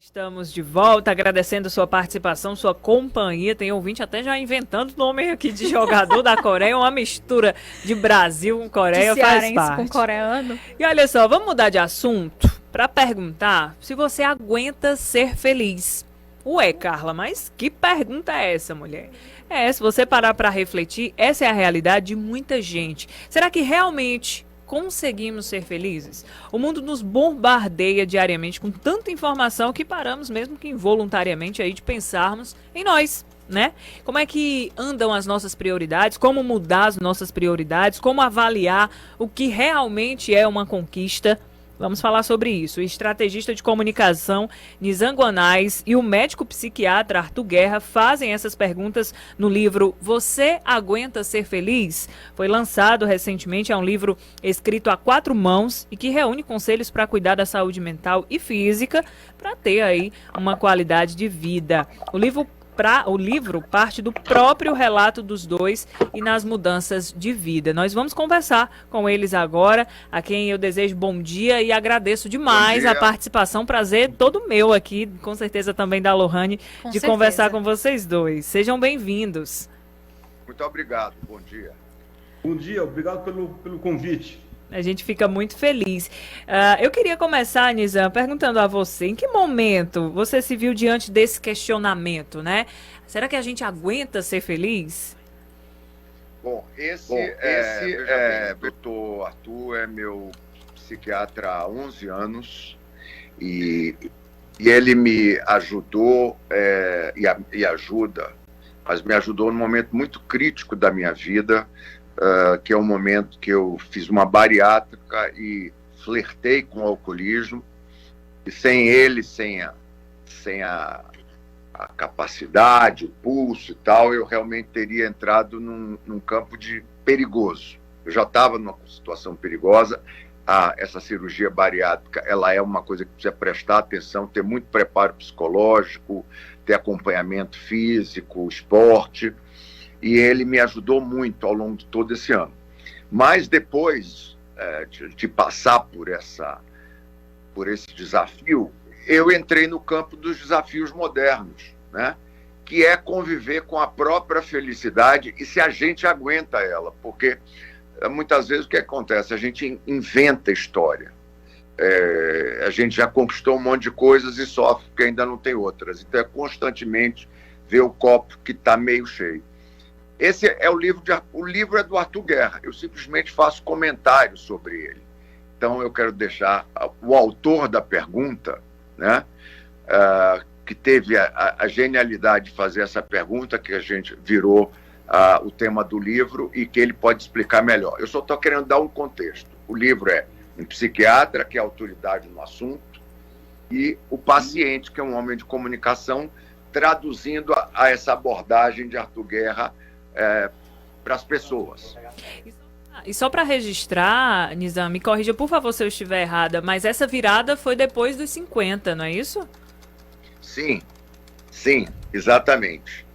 Estamos de volta, agradecendo sua participação, sua companhia. Tem ouvinte até já inventando nome aqui de jogador da Coreia, uma mistura de Brasil com Coreia, de faz parte. com coreano. E olha só, vamos mudar de assunto para perguntar se você aguenta ser feliz. Ué, Carla, mas que pergunta é essa, mulher? Se você parar para refletir, essa é a realidade de muita gente. Será que realmente conseguimos ser felizes? O mundo nos bombardeia diariamente com tanta informação que paramos, mesmo que involuntariamente, aí de pensarmos em nós, né? Como é que andam as nossas prioridades? Como mudar as nossas prioridades? Como avaliar o que realmente é uma conquista? Vamos falar sobre isso. O estrategista de comunicação Nizam Guanais e o médico psiquiatra Arthur Guerra fazem essas perguntas no livro Você Aguenta Ser Feliz? Foi lançado recentemente, é um livro escrito a 4 mãos e que reúne conselhos para cuidar da saúde mental e física para ter aí uma qualidade de vida. O livro parte do próprio relato dos dois e nas mudanças de vida. Nós vamos conversar com eles agora, a quem eu desejo bom dia e agradeço demais a participação. Prazer todo meu aqui, com certeza também da Lohane, de conversar com vocês dois. Sejam bem-vindos. Muito obrigado, bom dia. Bom dia, obrigado pelo convite. A gente fica muito feliz. Eu queria começar, Nizam, perguntando a você, em que momento você se viu diante desse questionamento, né? Será que a gente aguenta ser feliz? Bom, doutor Arthur é meu psiquiatra há 11 anos e ele me ajudou e ajuda, mas me ajudou num momento muito crítico da minha vida, que é um momento que eu fiz uma bariátrica e flertei com o alcoolismo, e sem ele, sem a capacidade, o pulso e tal, eu realmente teria entrado num campo de perigoso. Eu já estava numa situação perigosa. Essa cirurgia bariátrica, ela é uma coisa que precisa prestar atenção, ter muito preparo psicológico, ter acompanhamento físico, esporte. E ele me ajudou muito ao longo de todo esse ano. Mas depois de passar por esse desafio, eu entrei no campo dos desafios modernos, né? Que é conviver com a própria felicidade e se a gente aguenta ela. Porque muitas vezes o que acontece? A gente inventa história. A gente já conquistou um monte de coisas e sofre porque ainda não tem outras. Então é constantemente ver o copo que está meio cheio. Esse é o livro é do Arthur Guerra, eu simplesmente faço comentários sobre ele. Então eu quero deixar o autor da pergunta, né, que teve a genialidade de fazer essa pergunta, que a gente virou o tema do livro e que ele pode explicar melhor. Eu só estou querendo dar um contexto. O livro é um psiquiatra, que é autoridade no assunto, e o paciente, que é um homem de comunicação, traduzindo a essa abordagem de Arthur Guerra para as pessoas. E só para registrar, Nizam, me corrija por favor se eu estiver errada, mas essa virada foi depois dos 50, não é isso? Sim, exatamente.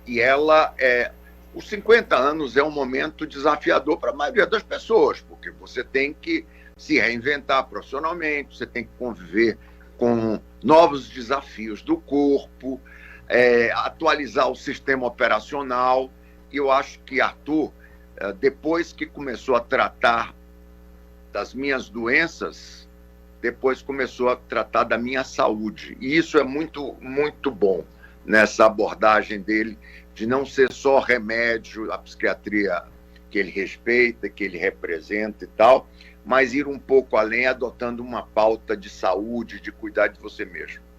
E os 50 anos é um momento desafiador para a maioria das pessoas, porque você tem que se reinventar profissionalmente, você tem que conviver com novos desafios do corpo, atualizar o sistema operacional. E eu acho que Arthur, depois que começou a tratar das minhas doenças, depois começou a tratar da minha saúde. E isso é muito, muito bom nessa abordagem dele, de não ser só remédio, a psiquiatria que ele respeita, que ele representa e tal, mas ir um pouco além, adotando uma pauta de saúde, de cuidar de você mesmo.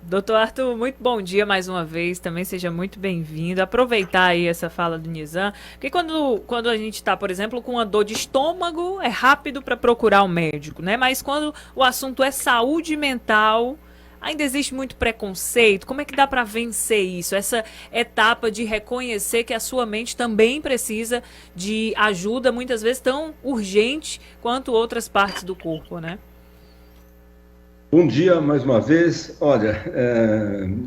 Doutor Arthur, muito bom dia mais uma vez, também seja muito bem-vindo. Aproveitar aí essa fala do Nizam, porque quando a gente está, por exemplo, com uma dor de estômago, é rápido para procurar um médico, né? Mas quando o assunto é saúde mental, ainda existe muito preconceito. Como é que dá para vencer isso? Essa etapa de reconhecer que a sua mente também precisa de ajuda, muitas vezes tão urgente quanto outras partes do corpo, né? Bom dia mais uma vez. Olha,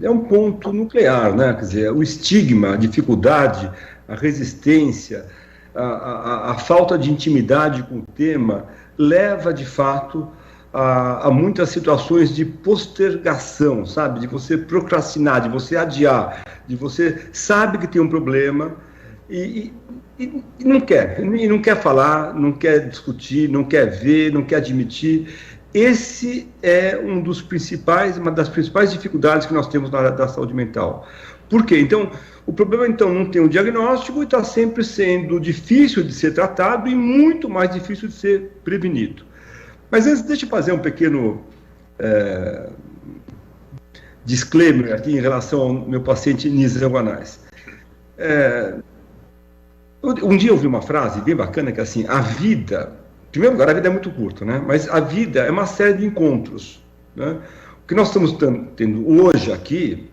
é um ponto nuclear, né? Quer dizer, o estigma, a dificuldade, a resistência, a falta de intimidade com o tema leva, de fato, a muitas situações de postergação, sabe? De você procrastinar, de você adiar, de você sabe que tem um problema e não quer falar, não quer discutir, não quer ver, não quer admitir. Esse é uma das principais dificuldades que nós temos na área da saúde mental. Por quê? Então, o problema não tem um diagnóstico e está sempre sendo difícil de ser tratado e muito mais difícil de ser prevenido. Mas antes, deixa eu fazer um pequeno disclaimer aqui em relação ao meu paciente Nizam Guanais. Um dia eu ouvi uma frase bem bacana que é assim: a vida, em primeiro lugar, a vida é muito curta, né? Mas a vida é uma série de encontros, né? O que nós estamos tendo hoje aqui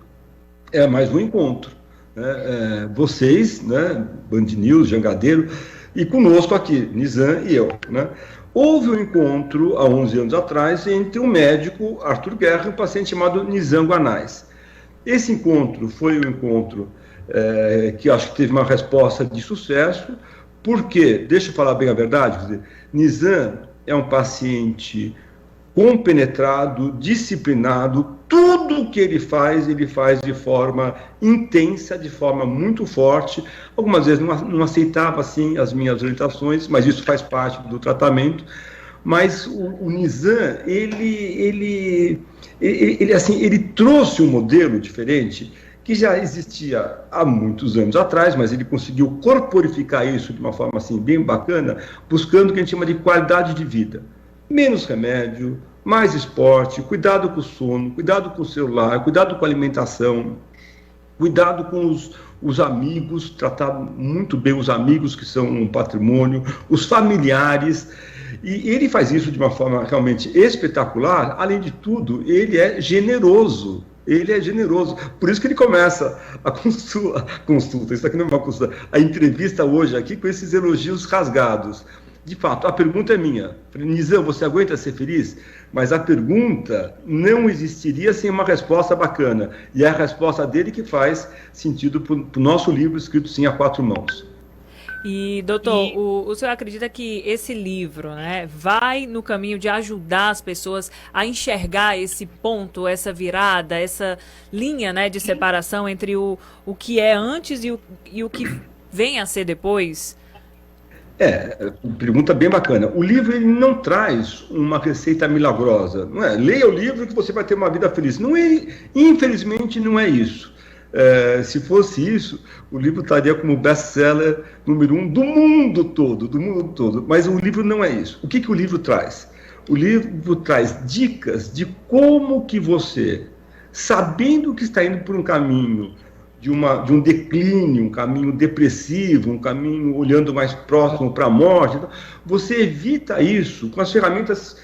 é mais um encontro, né? Vocês, né? Band News, Jangadeiro, e conosco aqui, Nizam e eu, né? Houve um encontro há 11 anos atrás entre um médico, Arthur Guerra, e um paciente chamado Nizam Guanais. Esse encontro foi um encontro que acho que teve uma resposta de sucesso, porque, deixa eu falar bem a verdade, quer dizer, Nizam é um paciente compenetrado, disciplinado, tudo que ele faz de forma intensa, de forma muito forte. Algumas vezes não aceitava, assim, as minhas orientações, mas isso faz parte do tratamento. Mas o Nizam, ele trouxe um modelo diferente, que já existia há muitos anos atrás, mas ele conseguiu corporificar isso de uma forma assim, bem bacana, buscando o que a gente chama de qualidade de vida. Menos remédio, mais esporte, cuidado com o sono, cuidado com o celular, cuidado com a alimentação, cuidado com os amigos, tratar muito bem os amigos que são um patrimônio, os familiares. E ele faz isso de uma forma realmente espetacular. Além de tudo, ele é generoso. Por isso que ele começa a consulta, isso aqui não é uma consulta, a entrevista hoje aqui com esses elogios rasgados. De fato, a pergunta é minha. Nizam, você aguenta ser feliz? Mas a pergunta não existiria sem uma resposta bacana. E é a resposta dele que faz sentido para o nosso livro escrito sim a 4 mãos. E, doutor, o senhor acredita que esse livro, né, vai no caminho de ajudar as pessoas a enxergar esse ponto, essa virada, essa linha, né, de separação entre o que é antes e o que vem a ser depois? Pergunta bem bacana. O livro ele não traz uma receita milagrosa. Não é? Leia o livro que você vai ter uma vida feliz. Não é, infelizmente, não é isso. Se fosse isso, o livro estaria como best-seller número 1 do mundo todo. Mas o livro não é isso. O que o livro traz? O livro traz dicas de como que você, sabendo que está indo por um caminho de um declínio, um caminho depressivo, um caminho olhando mais próximo para a morte, então, você evita isso com as ferramentas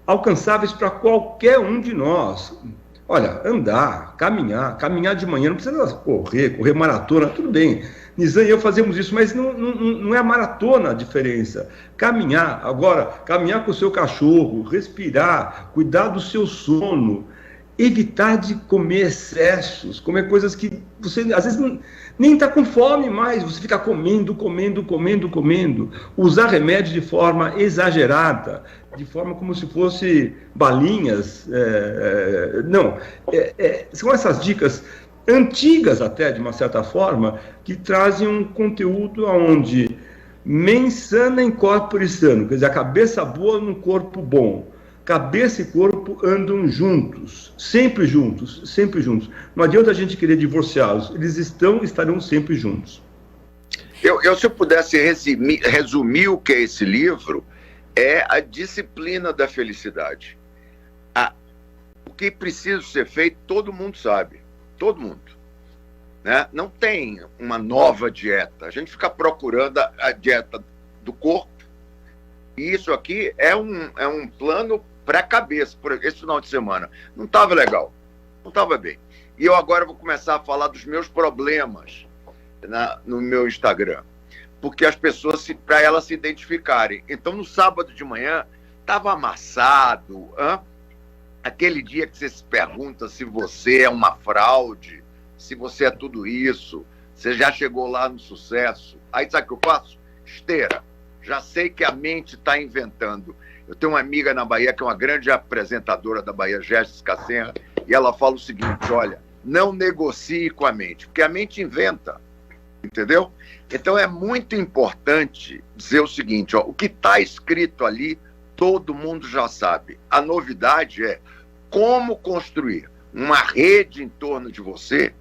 alcançáveis para qualquer um de nós. Olha, andar, caminhar de manhã, não precisa correr maratona, tudo bem. Nizam e eu fazemos isso, mas não é a maratona a diferença. Caminhar com o seu cachorro, respirar, cuidar do seu sono, evitar de comer excessos, comer coisas que você, às vezes, nem está com fome mais, você fica comendo, usar remédio de forma exagerada, de forma como se fosse balinhas, são essas dicas antigas até, de uma certa forma, que trazem um conteúdo onde mens sana in corpore sano, quer dizer, a cabeça boa no corpo bom. Cabeça e corpo andam juntos, sempre juntos. Não adianta a gente querer divorciá-los, eles estarão sempre juntos. Se eu pudesse resumir o que é esse livro, é a disciplina da felicidade. O que precisa ser feito, todo mundo sabe. Todo mundo. Né? Não tem uma nova dieta. A gente fica procurando a dieta do corpo. E isso aqui é um plano para a cabeça. Por esse final de semana não estava legal. Não estava bem. E eu agora vou começar a falar dos meus problemas no meu Instagram. Porque as pessoas, para elas se identificarem. Então, no sábado de manhã, estava amassado. Aquele dia que você se pergunta se você é uma fraude, se você é tudo isso, você já chegou lá no sucesso. Aí sabe o que eu faço? Esteira. Já sei que a mente está inventando. Eu tenho uma amiga na Bahia que é uma grande apresentadora da Bahia, Jéssica Serra, e ela fala o seguinte, olha, não negocie com a mente, porque a mente inventa, entendeu? Então é muito importante dizer o seguinte, ó, o que está escrito ali, todo mundo já sabe. A novidade é como construir uma rede em torno de você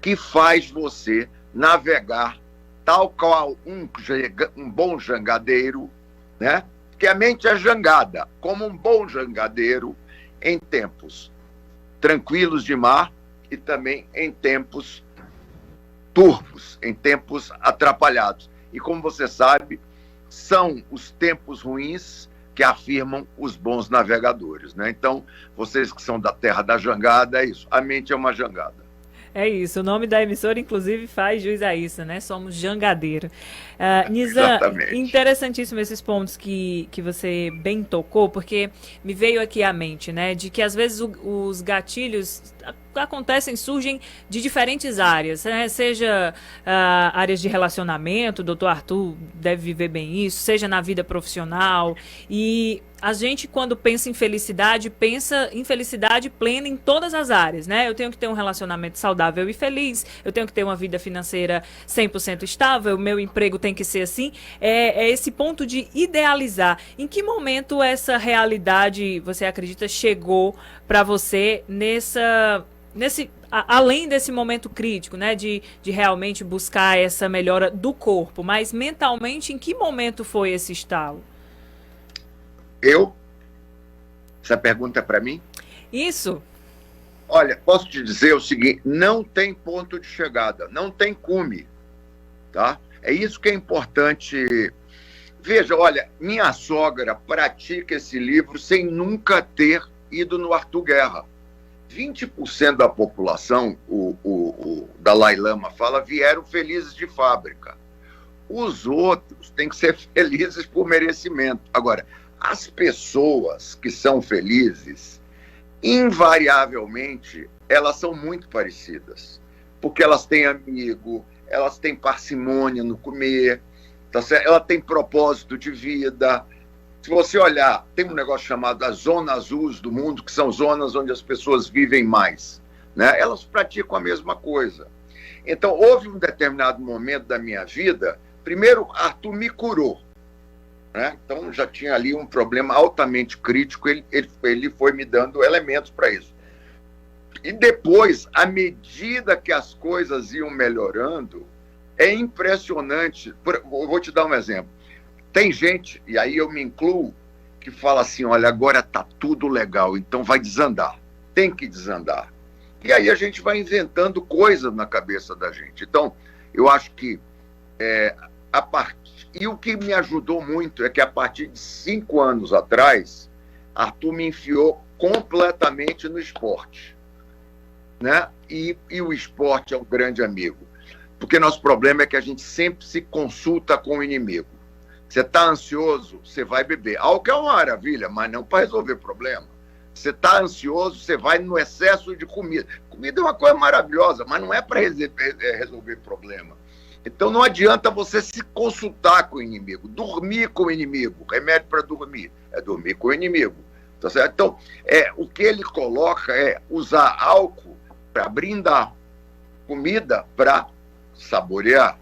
que faz você navegar tal qual um bom jangadeiro, né? Porque a mente é jangada, como um bom jangadeiro em tempos tranquilos de mar e também em tempos turvos, em tempos atrapalhados. E como você sabe, são os tempos ruins que afirmam os bons navegadores, né? Então, vocês que são da terra da jangada, é isso. A mente é uma jangada. É isso, o nome da emissora, inclusive, faz jus a isso, né? Somos jangadeiro. Nizam, interessantíssimo esses pontos que você bem tocou, porque me veio aqui à mente, né? De que às vezes os gatilhos surgem de diferentes áreas, né? Seja áreas de relacionamento, o doutor Arthur deve viver bem isso, seja na vida profissional, e a gente, quando pensa em felicidade, pensa em felicidade plena em todas as áreas, né? Eu tenho que ter um relacionamento saudável e feliz, eu tenho que ter uma vida financeira 100% estável, meu emprego tem que ser assim. É esse ponto de idealizar. Em que momento essa realidade, você acredita, chegou para você além desse momento crítico, né, de realmente buscar essa melhora do corpo, mas mentalmente, em que momento foi esse estalo? Essa pergunta é para mim? Isso. Olha, posso te dizer o seguinte, não tem ponto de chegada, não tem cume, tá? É isso que é importante. Veja, olha, minha sogra pratica esse livro sem nunca ter ido no Arthur Guerra. 20% da população, o Dalai Lama fala, vieram felizes de fábrica. Os outros têm que ser felizes por merecimento. Agora, as pessoas que são felizes, invariavelmente, elas são muito parecidas. Porque elas têm amigo, elas têm parcimônia no comer, tá certo? Ela tem propósito de vida. Se você olhar, tem um negócio chamado as zonas azuis do mundo, que são zonas onde as pessoas vivem mais, né? Elas praticam a mesma coisa. Então, houve um determinado momento da minha vida, primeiro, Arthur me curou, né? Então, já tinha ali um problema altamente crítico, ele foi me dando elementos para isso. E depois, à medida que as coisas iam melhorando, é impressionante. Eu vou te dar um exemplo. Tem gente, e aí eu me incluo, que fala assim, olha, agora está tudo legal, então vai desandar. Tem que desandar. E aí a gente vai inventando coisas na cabeça da gente. Então, eu acho que e o que me ajudou muito é que a partir de 5 anos atrás, Arthur me enfiou completamente no esporte, né? E o esporte é um grande amigo. Porque nosso problema é que a gente sempre se consulta com o inimigo. Você está ansioso, você vai beber. Álcool é uma maravilha, mas não para resolver problema. Você está ansioso, você vai no excesso de comida. Comida é uma coisa maravilhosa, mas não é para resolver problema. Então não adianta você se consultar com o inimigo, dormir com o inimigo. Remédio para dormir é dormir com o inimigo. Tá certo? Então, o que ele coloca é usar álcool para brindar, comida para saborear,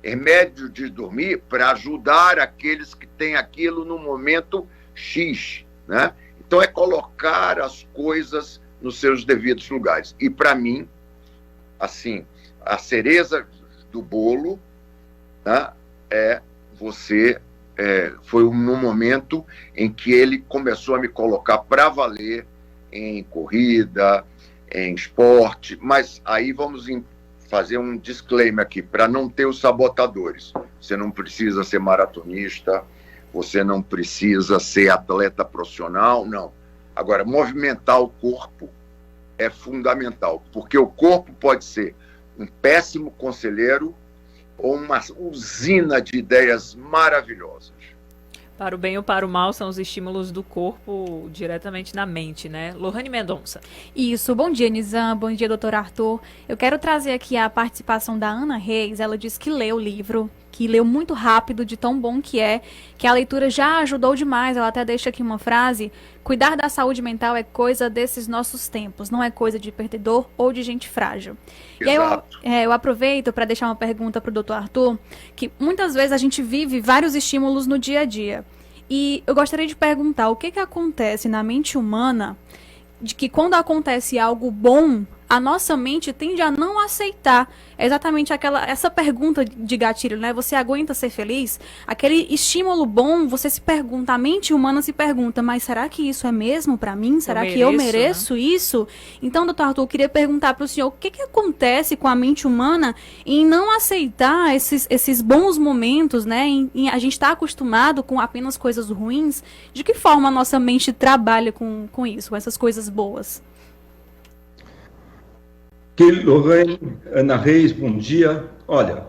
remédio de dormir para ajudar aqueles que têm aquilo no momento X, né? Então é colocar as coisas nos seus devidos lugares. E para mim, assim, a cereja do bolo, né, foi no momento em que ele começou a me colocar para valer em corrida, em esporte, mas aí vamos fazer um disclaimer aqui, para não ter os sabotadores. Você não precisa ser maratonista, você não precisa ser atleta profissional, não. Agora, movimentar o corpo é fundamental, porque o corpo pode ser um péssimo conselheiro ou uma usina de ideias maravilhosas. Para o bem ou para o mal são os estímulos do corpo diretamente na mente, né? Lohane Mendonça. Isso. Bom dia, Nizam. Bom dia, doutor Arthur. Eu quero trazer aqui a participação da Ana Reis. Ela disse que leu o livro, que leu muito rápido, de tão bom que a leitura já ajudou demais. Ela até deixa aqui uma frase: cuidar da saúde mental é coisa desses nossos tempos, não é coisa de perdedor ou de gente frágil. Exato. E aí eu aproveito para deixar uma pergunta para o Dr. Arthur, que muitas vezes a gente vive vários estímulos no dia a dia. E eu gostaria de perguntar o que acontece na mente humana de que quando acontece algo bom, a nossa mente tende a não aceitar. É exatamente essa pergunta de gatilho, né? Você aguenta ser feliz? Aquele estímulo bom, você se pergunta, a mente humana se pergunta, mas será que isso é mesmo para mim? Será que eu mereço isso? Então, doutor Arthur, eu queria perguntar para o senhor, o que acontece com a mente humana em não aceitar esses bons momentos, né? A gente está acostumado com apenas coisas ruins. De que forma a nossa mente trabalha com isso, com essas coisas boas? Lorraine, Ana Reis, bom dia. Olha,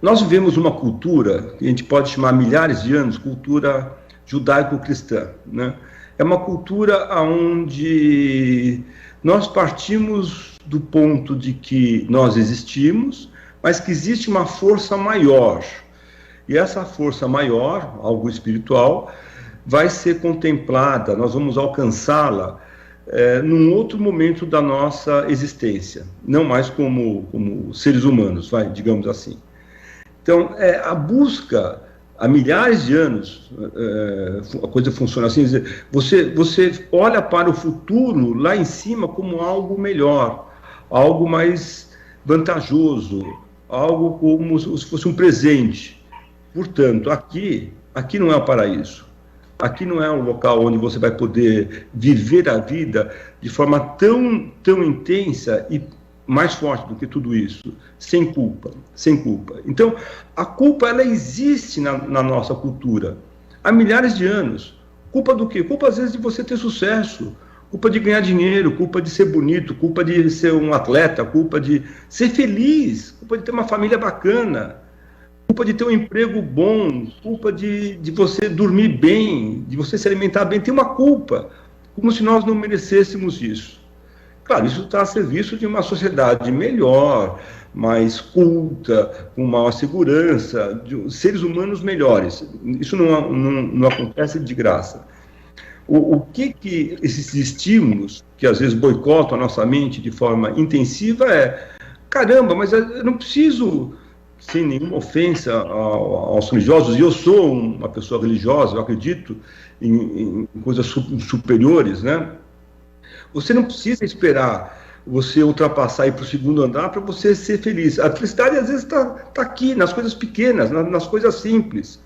nós vivemos uma cultura que a gente pode chamar milhares de anos, cultura judaico-cristã, né? É uma cultura onde nós partimos do ponto de que nós existimos, mas que existe uma força maior. E essa força maior, algo espiritual, vai ser contemplada, nós vamos alcançá-la num outro momento da nossa existência, não mais como seres humanos, digamos assim. Então, a busca, há milhares de anos, a coisa funciona assim, você olha para o futuro lá em cima como algo melhor, algo mais vantajoso, algo como se fosse um presente. Portanto, aqui não é o paraíso. Aqui não é um local onde você vai poder viver a vida de forma tão intensa e mais forte do que tudo isso, sem culpa. Então, a culpa, ela existe na nossa cultura há milhares de anos. Culpa do quê? Culpa, às vezes, de você ter sucesso, culpa de ganhar dinheiro, culpa de ser bonito, culpa de ser um atleta, culpa de ser feliz, culpa de ter uma família bacana, culpa de ter um emprego bom, culpa de você dormir bem, de você se alimentar bem. Tem uma culpa, como se nós não merecêssemos isso. Claro, isso está a serviço de uma sociedade melhor, mais culta, com maior segurança, de seres humanos melhores. Isso não acontece de graça. O que esses estímulos, que às vezes boicotam a nossa mente de forma intensiva, caramba, mas eu não preciso, sem nenhuma ofensa aos religiosos, e eu sou uma pessoa religiosa, eu acredito em coisas superiores, né? Você não precisa esperar você ultrapassar e ir para o segundo andar para você ser feliz. A felicidade, às vezes, está aqui, nas coisas pequenas, nas coisas simples.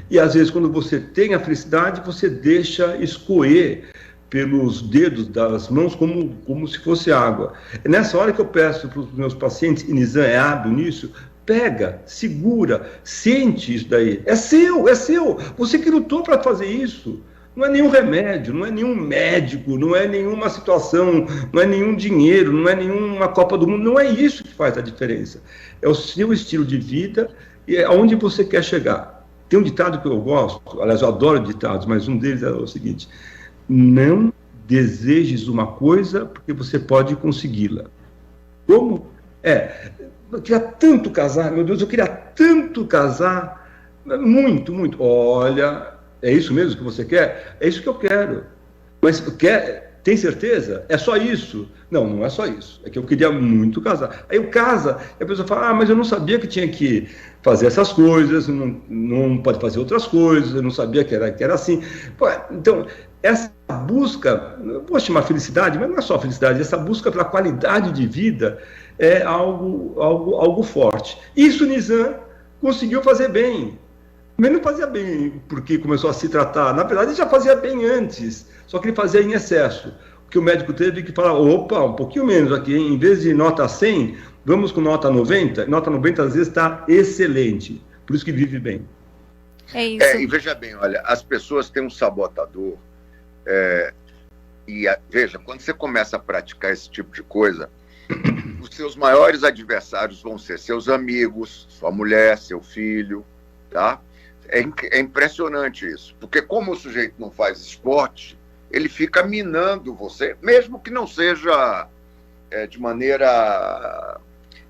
E, às vezes, quando você tem a felicidade, você deixa escoer pelos dedos das mãos como se fosse água. É nessa hora que eu peço para os meus pacientes, e Nizam é hábil nisso, pega, segura, sente isso daí. É seu. Você que lutou para fazer isso. Não é nenhum remédio, não é nenhum médico, não é nenhuma situação, não é nenhum dinheiro, não é nenhuma Copa do Mundo. Não é isso que faz a diferença. É o seu estilo de vida e é aonde você quer chegar. Tem um ditado que eu gosto, aliás, eu adoro ditados, mas um deles é o seguinte: não desejes uma coisa porque você pode consegui-la. Como? Eu queria tanto casar, meu Deus, eu queria tanto casar, muito. Olha, é isso mesmo que você quer? É isso que eu quero. Mas tem certeza? É só isso? Não é só isso. É que eu queria muito casar. Aí eu casa, e a pessoa fala, mas eu não sabia que tinha que fazer essas coisas, não pode fazer outras coisas, eu não sabia que era assim. Pô, então, essa busca, eu vou chamar felicidade, mas não é só felicidade, essa busca pela qualidade de vida é algo forte. Isso Nizam conseguiu fazer bem. Mas não fazia bem porque começou a se tratar. Na verdade, ele já fazia bem antes, só que ele fazia em excesso. Porque o médico teve que falar, opa, um pouquinho menos aqui, hein? Em vez de nota 100, vamos com nota 90. Nota 90 às vezes está excelente, por isso que vive bem. É isso. E veja bem, olha, as pessoas têm um sabotador. Veja, quando você começa a praticar esse tipo de coisa, os seus maiores adversários vão ser seus amigos, sua mulher, seu filho, tá? É impressionante isso, porque como o sujeito não faz esporte, ele fica minando você, mesmo que não seja de maneira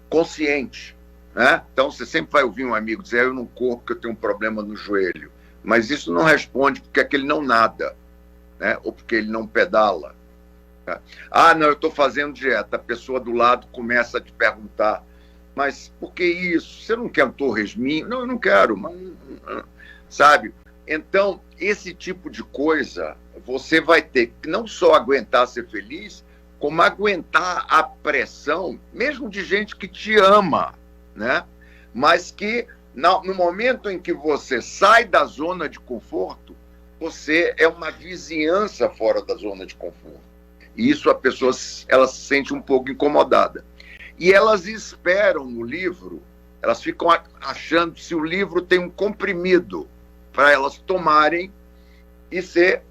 consciente, né? Então você sempre vai ouvir um amigo dizer: eu não corro porque eu tenho um problema no joelho. Mas isso não responde porque é que ele não nada, né? Ou porque ele não pedala. Né? Ah, não, eu estou fazendo dieta. A pessoa do lado começa a te perguntar: mas por que isso? Você não quer um torresminho? Não, eu não quero. Mas, sabe? Então, esse tipo de coisa, você vai ter que não só aguentar ser feliz, como aguentar a pressão, mesmo de gente que te ama, né? Mas que, no momento em que você sai da zona de conforto, você é uma vizinhança fora da zona de conforto. E isso a pessoa ela se sente um pouco incomodada. E elas esperam no livro, elas ficam achando se o livro tem um comprimido para elas tomarem e ser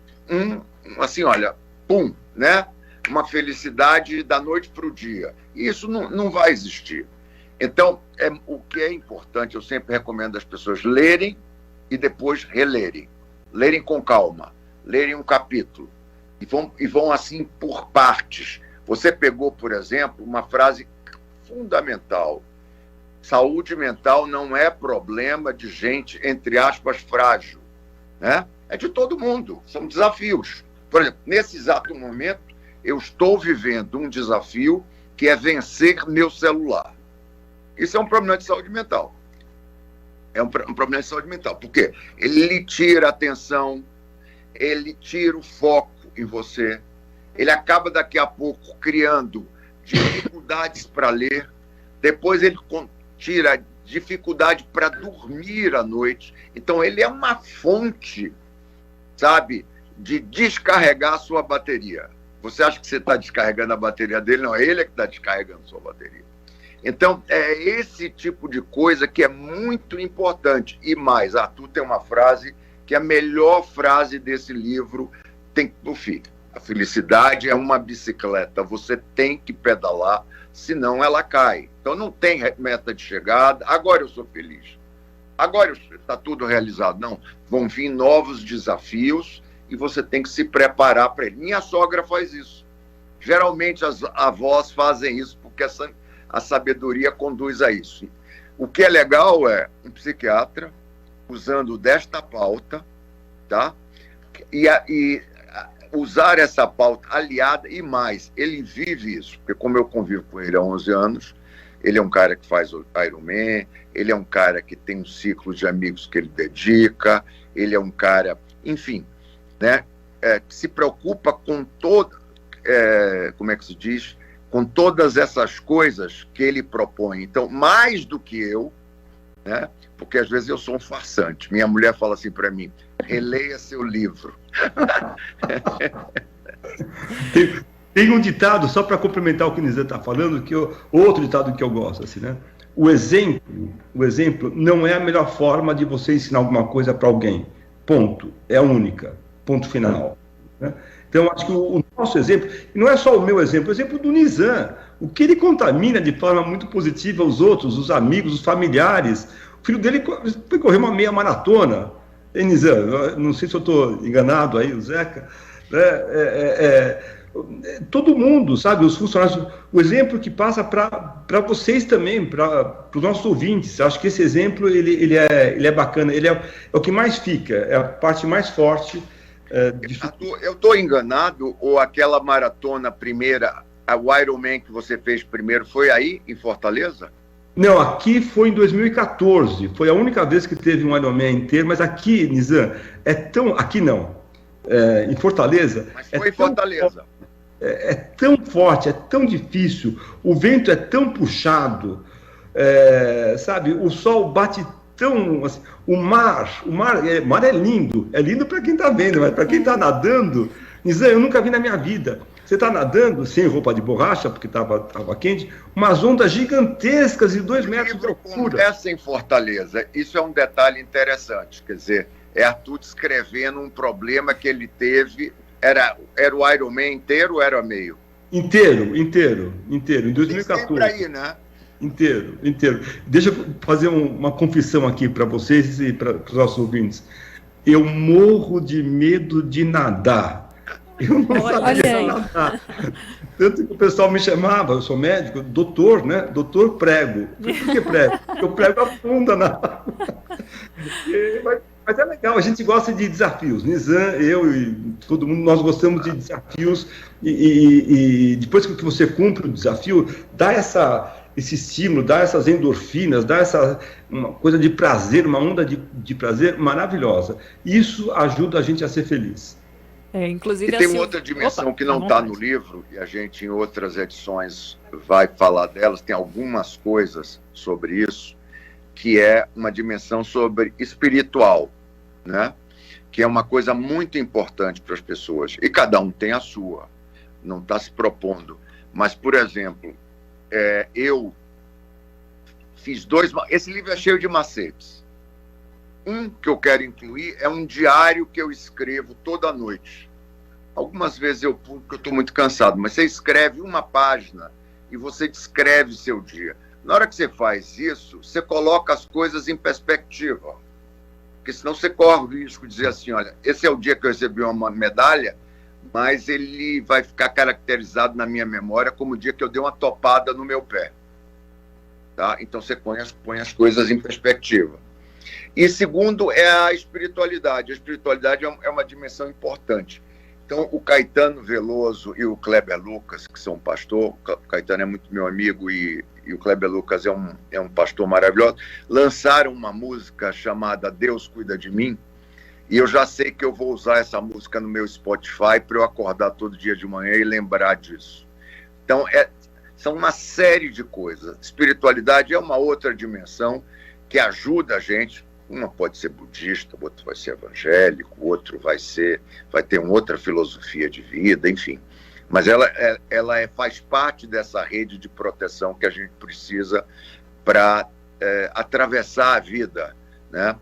assim, olha, pum, né? Uma felicidade da noite para o dia. E isso não vai existir. Então, o que é importante, eu sempre recomendo às pessoas lerem e depois relerem. Lerem com calma, lerem um capítulo. E vão assim por partes. Você pegou, por exemplo, uma frase fundamental. Saúde mental não é problema de gente, entre aspas, frágil, né? É de todo mundo, são desafios. Por exemplo, nesse exato momento, eu estou vivendo um desafio que é vencer meu celular. Isso é um problema de saúde mental. É um problema de saúde mental, porque ele lhe tira a atenção, ele tira o foco em você, ele acaba daqui a pouco criando dificuldades para ler, depois ele tira dificuldade para dormir à noite. Então, ele é uma fonte, sabe, de descarregar a sua bateria. Você acha que você está descarregando a bateria dele? Não, é ele que está descarregando a sua bateria. Então, é esse tipo de coisa que é muito importante. E mais, Arthur tem uma frase que é a melhor frase desse livro, tem no fim. A felicidade é uma bicicleta, você tem que pedalar, senão ela cai. Então não tem meta de chegada, agora eu sou feliz, agora está tudo realizado. Não, vão vir novos desafios e você tem que se preparar para ele. Minha sogra faz isso. Geralmente as avós fazem isso, porque a sabedoria conduz a isso. O que é legal é um psiquiatra usando desta pauta, tá? E usar essa pauta aliada e mais, ele vive isso, porque como eu convivo com ele há 11 anos, ele é um cara que faz o Ironman, ele é um cara que tem um ciclo de amigos que ele dedica, ele é um cara, enfim, né, que se preocupa com como é que se diz, com todas essas coisas que ele propõe. Então, mais do que eu, né, porque às vezes eu sou um farsante. Minha mulher fala assim para mim: releia seu livro. Tem um ditado, só para complementar o que o Nizam está falando, outro ditado que eu gosto, assim, né? O exemplo não é a melhor forma de você ensinar alguma coisa para alguém. Ponto. É a única. Ponto final. Né? Então, acho que o nosso exemplo, e não é só o meu exemplo, é o exemplo do Nizam. O que ele contamina de forma muito positiva os outros, os amigos, os familiares. O filho dele foi correr uma meia maratona. Ei, Nizam, não sei se eu estou enganado aí, o Zeca. Todo mundo, sabe, os funcionários, o exemplo que passa para vocês também, para os nossos ouvintes. Acho que esse exemplo ele é bacana, ele é o que mais fica, é a parte mais forte. Eu estou enganado, ou aquela maratona primeira, o Ironman que você fez primeiro, foi aí, em Fortaleza? Não, aqui foi em 2014, foi a única vez que teve um Ironman inteiro, mas aqui, Nizam, aqui não, em Fortaleza... Mas foi em Fortaleza. É tão forte, é tão difícil, o vento é tão puxado, sabe, o sol bate tão... Assim, o mar é lindo para quem está vendo, mas para quem está nadando, Nizam, eu nunca vi na minha vida. Você está nadando sem roupa de borracha, porque estava quente, umas ondas gigantescas de 2 metros de altura. Começa em Fortaleza, isso é um detalhe interessante, quer dizer, é Arthur descrevendo um problema que ele teve. Era o Ironman inteiro ou era meio? Inteiro, em 2014. Sempre aí, né? Inteiro. Deixa eu fazer uma confissão aqui para vocês e para os nossos ouvintes. Eu morro de medo de nadar. Eu não Olha sabia aí. nadar. Tanto que o pessoal me chamava, eu sou médico, doutor, né? Doutor prego. Por que prego? Porque eu prego afunda na água. Mas é legal, a gente gosta de desafios. Nizam, eu e todo mundo, nós gostamos de desafios. E depois que você cumpre o desafio, dá esse estímulo, dá essas endorfinas, dá uma coisa de prazer, uma onda de prazer maravilhosa. Isso ajuda a gente a ser feliz. Inclusive E tem uma outra dimensão que não está no livro, e a gente em outras edições vai falar delas, tem algumas coisas sobre isso, que é uma dimensão sobre espiritual, né? Que é uma coisa muito importante para as pessoas. E cada um tem a sua, não está se propondo. Mas, por exemplo, eu fiz esse livro é cheio de macetes. Um que eu quero incluir é um diário que eu escrevo toda noite. Algumas vezes eu pulo porque eu estou muito cansado, mas você escreve uma página e você descreve seu dia. Na hora que você faz isso, você coloca as coisas em perspectiva. Porque senão você corre o risco de dizer assim, olha, esse é o dia que eu recebi uma medalha, mas ele vai ficar caracterizado na minha memória como o dia que eu dei uma topada no meu pé. Tá? Então você põe as coisas em perspectiva. E segundo é a espiritualidade. A espiritualidade é uma dimensão importante. Então, o Caetano Veloso e o Kleber Lucas, que são pastor, o Caetano é muito meu amigo e o Kleber Lucas é um pastor maravilhoso, lançaram uma música chamada Deus Cuida de Mim, e eu já sei que eu vou usar essa música no meu Spotify para eu acordar todo dia de manhã e lembrar disso. Então, são uma série de coisas. Espiritualidade é uma outra dimensão que ajuda a gente. Uma pode ser budista, o outro vai ser evangélico, o outro vai ter uma outra filosofia de vida, enfim. Mas ela faz parte dessa rede de proteção que a gente precisa para atravessar a vida, né?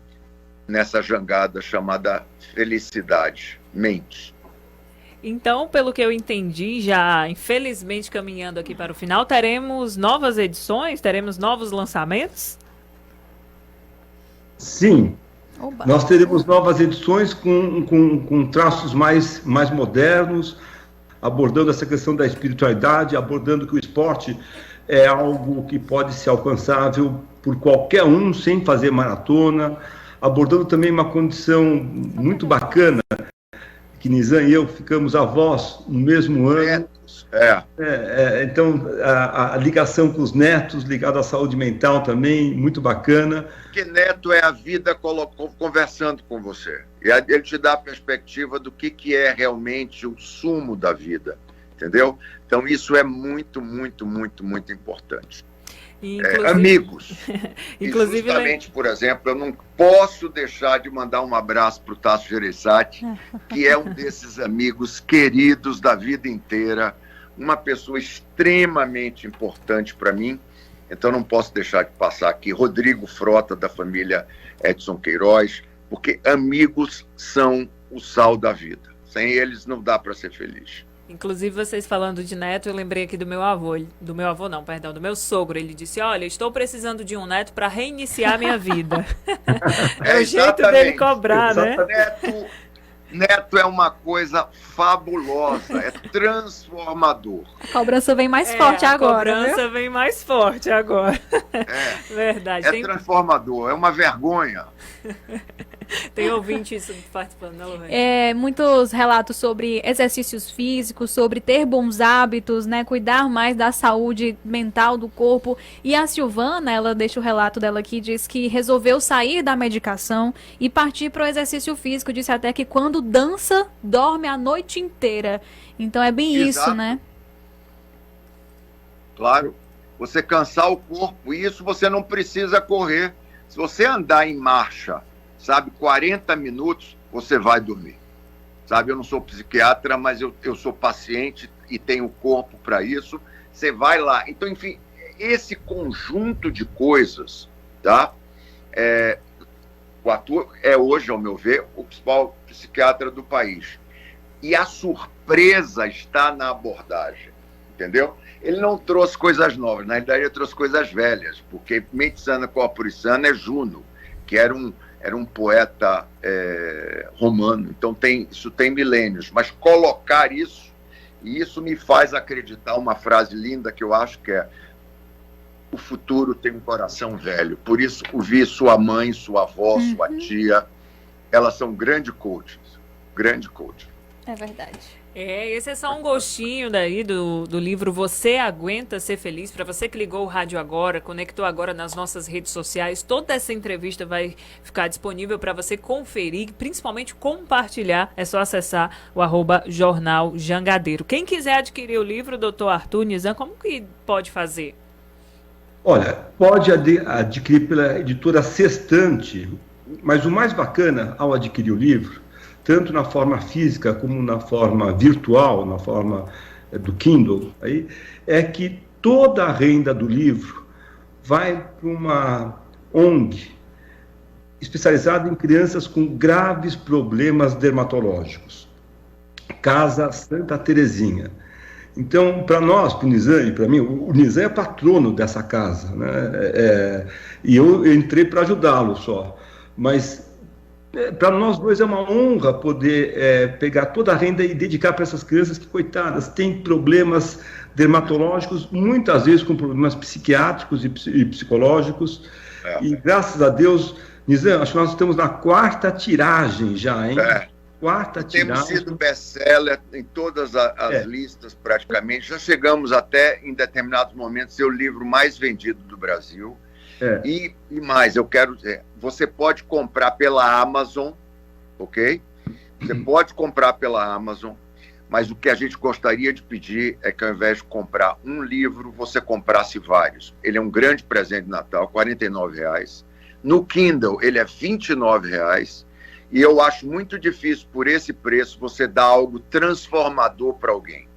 Nessa jangada chamada felicidade, mente. Então, pelo que eu entendi, já infelizmente caminhando aqui para o final, teremos novas edições, teremos novos lançamentos? Sim, Oba. nós teremos novas edições com traços mais modernos, abordando essa questão da espiritualidade, abordando que o esporte é algo que pode ser alcançável por qualquer um, sem fazer maratona, abordando também uma condição muito bacana, que Nizam e eu ficamos avós no mesmo ano. Então, a ligação com os netos, ligado à saúde mental também, muito bacana. Porque neto é a vida conversando com você. E ele te dá a perspectiva do que é realmente o sumo da vida, entendeu? Então, isso é muito, muito, muito, muito importante. Amigos. Inclusive, e justamente, por exemplo, eu não posso deixar de mandar um abraço para o Tasso Gereissati, que é um desses amigos queridos da vida inteira, uma pessoa extremamente importante para mim, então não posso deixar de passar aqui Rodrigo Frota, da família Edson Queiroz, porque amigos são o sal da vida. Sem eles não dá para ser feliz. Inclusive, vocês falando de neto, eu lembrei aqui do meu avô. Do meu sogro. Ele disse, olha, estou precisando de um neto para reiniciar minha vida. É o jeito dele cobrar, né? Neto é uma coisa fabulosa, é transformador. A cobrança vem mais forte agora, A cobrança vem mais forte agora. Verdade. É transformador, é uma vergonha. Tem ouvintes participando, né, Lohane? Muitos relatos sobre exercícios físicos, sobre ter bons hábitos, né, cuidar mais da saúde mental do corpo. E a Silvana, ela deixa o relato dela aqui, diz que resolveu sair da medicação e partir para o exercício físico. Disse até que quando dança, dorme a noite inteira. Então é bem Exato. Isso, né? Claro, você cansar o corpo, e isso você não precisa correr. Se você andar em marcha, sabe, 40 minutos, você vai dormir. Sabe, eu não sou psiquiatra, mas eu sou paciente e tenho corpo para isso. Você vai lá. Então, enfim, esse conjunto de coisas, tá? O Arthur é hoje, ao meu ver, o principal psiquiatra do país. E a surpresa está na abordagem, entendeu? Ele não trouxe coisas novas, na realidade ele trouxe coisas velhas, porque Mente Sana, Corpore Sano é Juno, que era era um poeta romano, então isso tem milênios, mas colocar isso, e isso me faz acreditar uma frase linda que eu acho que é: o futuro tem um coração velho. Por isso, ouvir sua mãe, sua avó, sua tia, elas são grandes coaches. É verdade. Esse é só um gostinho daí do livro Você Aguenta Ser Feliz. Para você que ligou o rádio agora, conectou agora nas nossas redes sociais, toda essa entrevista vai ficar disponível para você conferir, principalmente compartilhar. É só acessar o @Jornal Jangadeiro. Quem quiser adquirir o livro, doutor Arthur Nizam, como que pode fazer? Olha, pode adquirir pela editora Sextante, mas o mais bacana ao adquirir o livro, tanto na forma física como na forma virtual, na forma do Kindle, aí, é que toda a renda do livro vai para uma ONG especializada em crianças com graves problemas dermatológicos, Casa Santa Terezinha. Então, para nós, para o Nizam e para mim, o Nizam é patrono dessa casa, né? E eu entrei para ajudá-lo só, mas para nós dois é uma honra poder pegar toda a renda e dedicar para essas crianças que, coitadas, têm problemas dermatológicos, muitas vezes com problemas psiquiátricos e psicológicos. E graças a Deus, Nizam, acho que nós estamos na 4ª tiragem já, hein? Temos sido best-seller em todas as listas, praticamente. Já chegamos até, em determinados momentos, ser o livro mais vendido do Brasil. E mais, eu quero dizer, você pode comprar pela Amazon, ok? Você pode comprar pela Amazon, mas o que a gente gostaria de pedir é que, ao invés de comprar um livro, você comprasse vários. Ele é um grande presente de Natal, R$ 49,00. No Kindle, ele é R$ 29,00. E eu acho muito difícil, por esse preço, você dar algo transformador para alguém,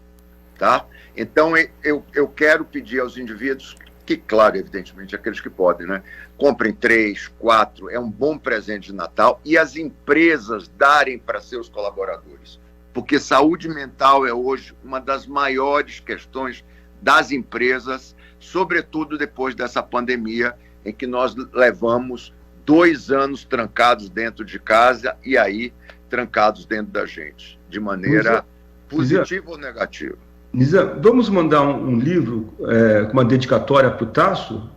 tá? Então, eu quero pedir aos indivíduos que, claro, evidentemente, aqueles que podem, né? Comprem 3, 4, é um bom presente de Natal, e as empresas darem para seus colaboradores. Porque saúde mental é hoje uma das maiores questões das empresas, sobretudo depois dessa pandemia, em que nós levamos 2 anos trancados dentro de casa e aí trancados dentro da gente, de maneira positiva ou negativa. Nizam, vamos mandar um livro com uma dedicatória para o Tasso?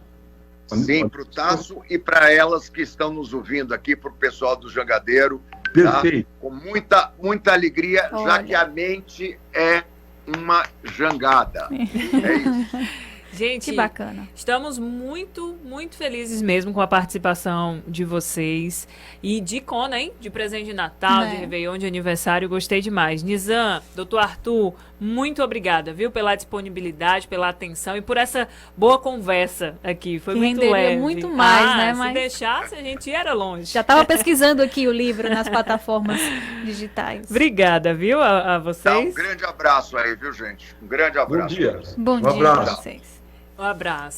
Sim, para o Tasso e para elas que estão nos ouvindo aqui, para o pessoal do Jangadeiro. Perfeito. Tá? Com muita alegria, já que a mente é uma jangada. É isso. Gente, que bacana. Estamos muito, muito felizes mesmo com a participação de vocês. E de Icona, hein? De presente de Natal, de Réveillon, de aniversário. Gostei demais. Nizam, doutor Arthur, muito obrigada, viu? Pela disponibilidade, pela atenção e por essa boa conversa aqui. Foi muito leve. Muito mais, né? Se deixasse, a gente era longe. Já estava pesquisando aqui o livro nas plataformas digitais. Obrigada, viu? A vocês. Um grande abraço aí, viu, gente? Um grande abraço. Bom dia. Bom dia abraço. a vocês. Um abraço.